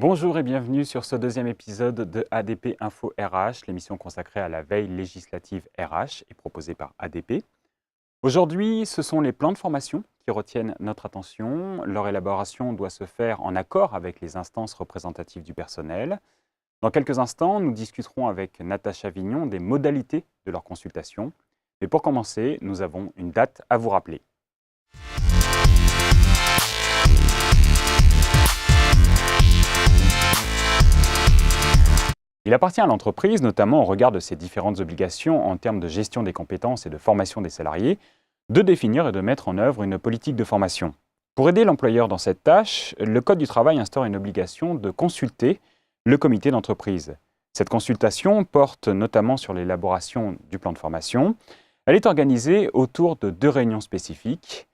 Bonjour et bienvenue sur ce deuxième épisode de ADP Info RH, l'émission consacrée à la veille législative RH et proposée par ADP. Aujourd'hui, ce sont les plans de formation qui retiennent notre attention. Leur élaboration doit se faire en accord avec les instances représentatives du personnel. Dans quelques instants, nous discuterons avec Natacha Vignon des modalités de leur consultation. Mais pour commencer, nous avons une date à vous rappeler. Il appartient à l'entreprise, notamment au regard de ses différentes obligations en termes de gestion des compétences et de formation des salariés, de définir et de mettre en œuvre une politique de formation. Pour aider l'employeur dans cette tâche, le Code du travail instaure une obligation de consulter le comité d'entreprise. Cette consultation porte notamment sur l'élaboration du plan de formation. Elle est organisée autour de 2 réunions spécifiques.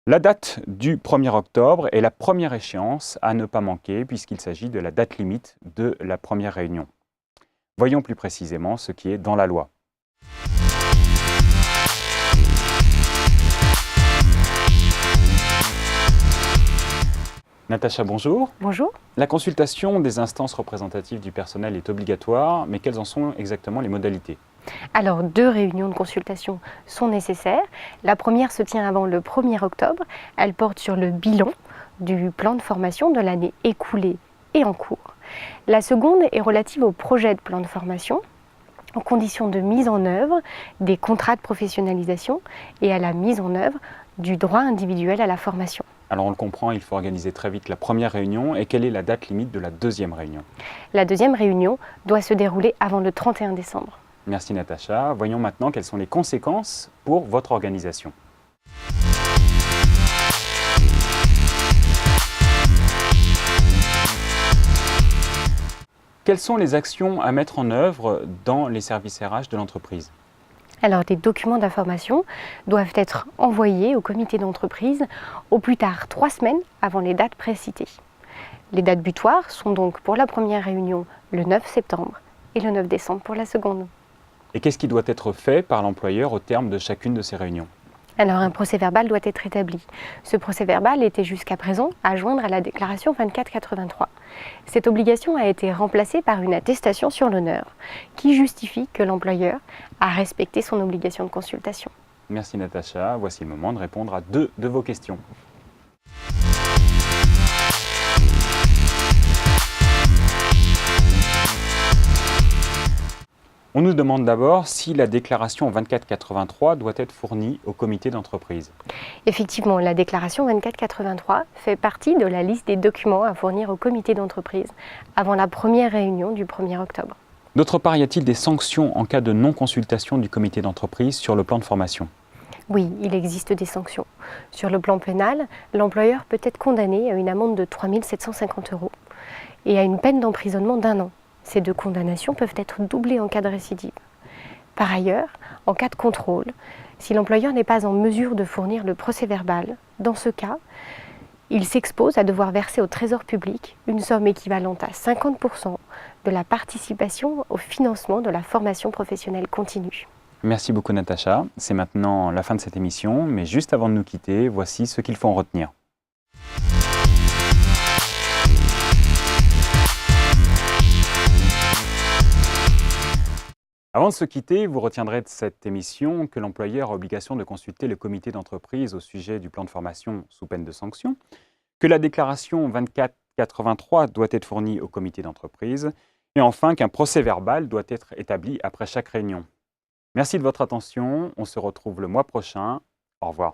La date du 1er octobre est la première échéance à ne pas manquer puisqu'il s'agit de la date limite de la première réunion. Voyons plus précisément ce qui est dans la loi. Natacha, bonjour. Bonjour. La consultation des instances représentatives du personnel est obligatoire, mais quelles en sont exactement les modalités ? Alors, 2 réunions de consultation sont nécessaires. La première se tient avant le 1er octobre. Elle porte sur le bilan du plan de formation de l'année écoulée et en cours. La seconde est relative au projet de plan de formation, aux conditions de mise en œuvre des contrats de professionnalisation et à la mise en œuvre du droit individuel à la formation. Alors on le comprend, il faut organiser très vite la première réunion. Et quelle est la date limite de la deuxième réunion ? La deuxième réunion doit se dérouler avant le 31 décembre. Merci Natacha. Voyons maintenant quelles sont les conséquences pour votre organisation. Quelles sont les actions à mettre en œuvre dans les services RH de l'entreprise ? Alors, des documents d'information doivent être envoyés au comité d'entreprise au plus tard 3 semaines avant les dates précitées. Les dates butoirs sont donc pour la première réunion le 9 septembre et le 9 décembre pour la seconde. Et qu'est-ce qui doit être fait par l'employeur au terme de chacune de ces réunions ? Alors, un procès-verbal doit être établi. Ce procès-verbal était jusqu'à présent à joindre à la déclaration 2483. Cette obligation a été remplacée par une attestation sur l'honneur qui justifie que l'employeur a respecté son obligation de consultation. Merci Natacha. Voici le moment de répondre à 2 de vos questions. On nous demande d'abord si la déclaration 2483 doit être fournie au comité d'entreprise. Effectivement, la déclaration 2483 fait partie de la liste des documents à fournir au comité d'entreprise avant la première réunion du 1er octobre. D'autre part, y a-t-il des sanctions en cas de non-consultation du comité d'entreprise sur le plan de formation ? Oui, il existe des sanctions. Sur le plan pénal, l'employeur peut être condamné à une amende de 3 750 € et à une peine d'emprisonnement d'1 an. Ces 2 condamnations peuvent être doublées en cas de récidive. Par ailleurs, en cas de contrôle, si l'employeur n'est pas en mesure de fournir le procès-verbal, dans ce cas, il s'expose à devoir verser au Trésor public une somme équivalente à 50% de la participation au financement de la formation professionnelle continue. Merci beaucoup Natacha. C'est maintenant la fin de cette émission, mais juste avant de nous quitter, voici ce qu'il faut en retenir. Avant de se quitter, vous retiendrez de cette émission que l'employeur a obligation de consulter le comité d'entreprise au sujet du plan de formation sous peine de sanction, que la déclaration 2483 doit être fournie au comité d'entreprise, et enfin qu'un procès-verbal doit être établi après chaque réunion. Merci de votre attention, on se retrouve le mois prochain. Au revoir.